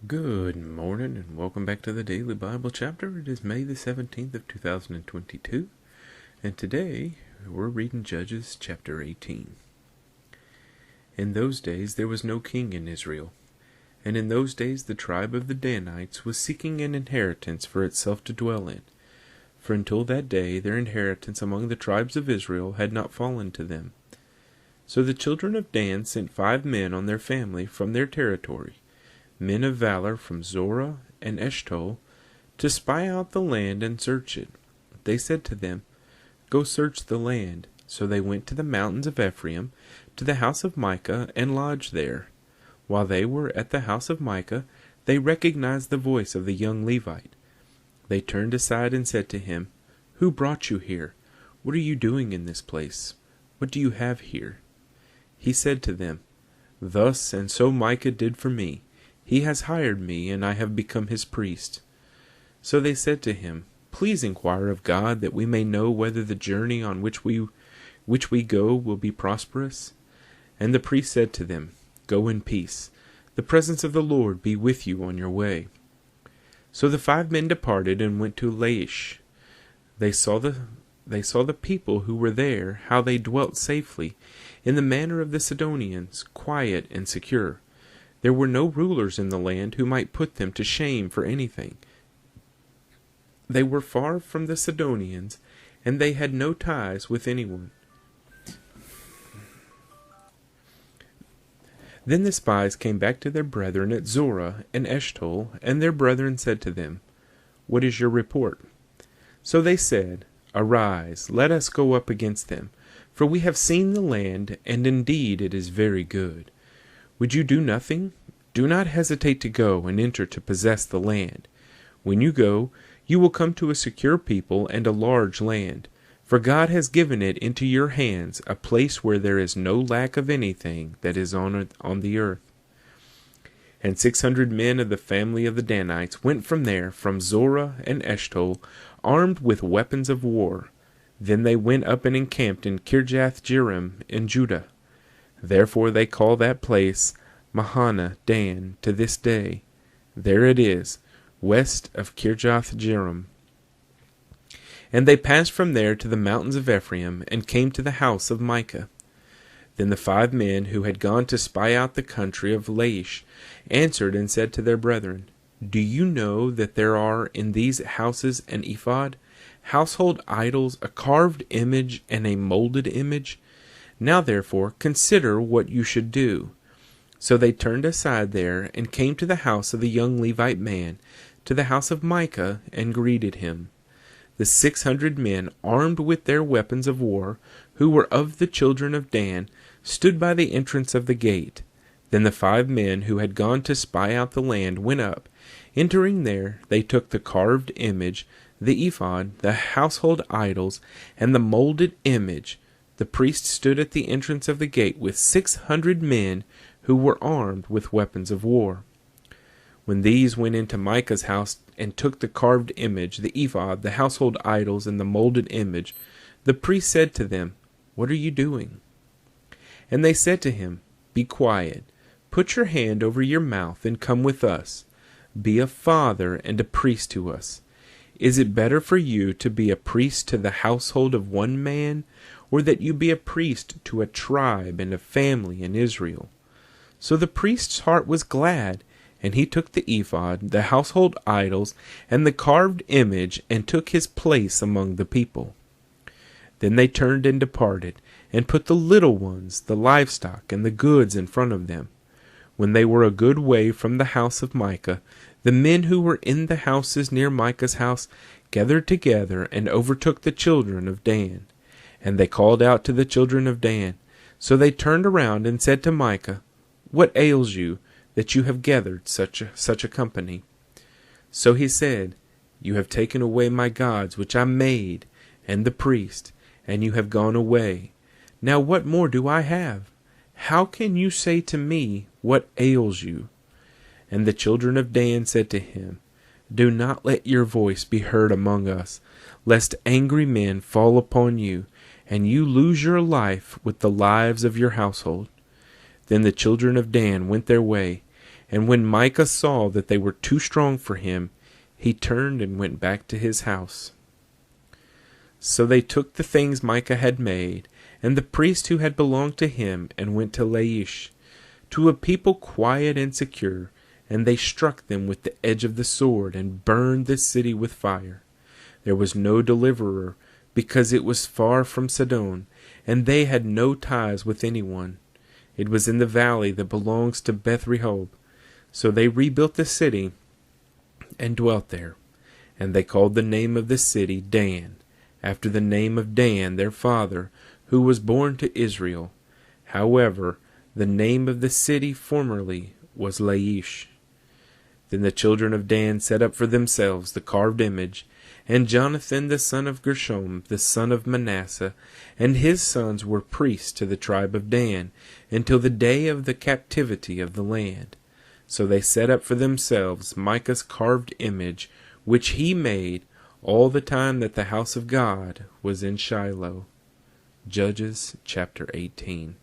Good morning and welcome back to the Daily Bible Chapter. It is May the 17th of 2022, and today we're reading Judges chapter 18. In those days there was no king in Israel, and in those days the tribe of the Danites was seeking an inheritance for itself to dwell in, for until that day their inheritance among the tribes of Israel had not fallen to them. So the children of Dan sent 5 men on their family from their territory, men of valor from Zorah and Eshtaol, to spy out the land and search it. They said to them, "Go search the land." So they went to the mountains of Ephraim, to the house of Micah, and lodged there. While they were at the house of Micah, they recognized the voice of the young Levite. They turned aside and said to him, "Who brought you here? What are you doing in this place? What do you have here?" He said to them, "Thus and so Micah did for me. He has hired me, and I have become his priest." So they said to him, "Please inquire of God, that we may know whether the journey on which we go will be prosperous." And the priest said to them, "Go in peace. The presence of the Lord be with you on your way." So the 5 men departed and went to Laish. They saw the people who were there, how they dwelt safely, in the manner of the Sidonians, quiet and secure. There were no rulers in the land who might put them to shame for anything. They were far from the Sidonians, and they had no ties with anyone. Then the spies came back to their brethren at Zorah and Eshtaol, and their brethren said to them, "What is your report?" So they said, "Arise, let us go up against them, for we have seen the land, and indeed it is very good. Would you do nothing? Do not hesitate to go and enter to possess the land. When you go, you will come to a secure people and a large land, for God has given it into your hands, a place where there is no lack of anything that is on the earth." And 600 men of the family of the Danites went from there, from Zorah and Eshtaol, armed with weapons of war. Then they went up and encamped in Kirjath-jearim in Judah. Therefore they call that place Mahana Dan to this day. There it is, west of Kirjath-jearim. And they passed from there to the mountains of Ephraim, and came to the house of Micah. Then the 5 men who had gone to spy out the country of Laish answered and said to their brethren, "Do you know that there are in these houses an ephod, household idols, a carved image, and a molded image? Now therefore consider what you should do." So they turned aside there, and came to the house of the young Levite man, to the house of Micah, and greeted him. The 600 men, armed with their weapons of war, who were of the children of Dan, stood by the entrance of the gate. Then the 5 men who had gone to spy out the land went up. Entering there, they took the carved image, the ephod, the household idols, and the molded image. The priest stood at the entrance of the gate with 600 men who were armed with weapons of war. When these went into Micah's house and took the carved image, the ephod, the household idols, and the molded image, the priest said to them, "What are you doing?" And they said to him, "Be quiet, put your hand over your mouth, and come with us. Be a father and a priest to us. Is it better for you to be a priest to the household of one man, or that you be a priest to a tribe and a family in Israel?" So the priest's heart was glad, and he took the ephod, the household idols, and the carved image, and took his place among the people. Then they turned and departed, and put the little ones, the livestock, and the goods in front of them. When they were a good way from the house of Micah, the men who were in the houses near Micah's house gathered together and overtook the children of Dan. And they called out to the children of Dan. So they turned around and said to Micah, "What ails you, that you have gathered such a company?" So he said, "You have taken away my gods which I made, and the priest, and you have gone away. Now what more do I have? How can you say to me, 'What ails you?'" And the children of Dan said to him, "Do not let your voice be heard among us, lest angry men fall upon you, and you lose your life with the lives of your household." Then the children of Dan went their way, And when Micah saw that they were too strong for him, he turned and went back to his house. So they took the things Micah had made, and the priest who had belonged to him, and went to Laish, to a people quiet and secure, and they struck them with the edge of the sword, and burned the city with fire. There was no deliverer, because it was far from Sidon, and they had no ties with anyone. It was in the valley that belongs to Beth-rehob. So they rebuilt the city, and dwelt there. And they called the name of the city Dan, after the name of Dan their father, who was born to Israel. However, the name of the city formerly was Laish. Then the children of Dan set up for themselves the carved image, and Jonathan the son of Gershom, the son of Manasseh, and his sons were priests to the tribe of Dan, until the day of the captivity of the land. So they set up for themselves Micah's carved image, which he made all the time that the house of God was in Shiloh. Judges chapter 18.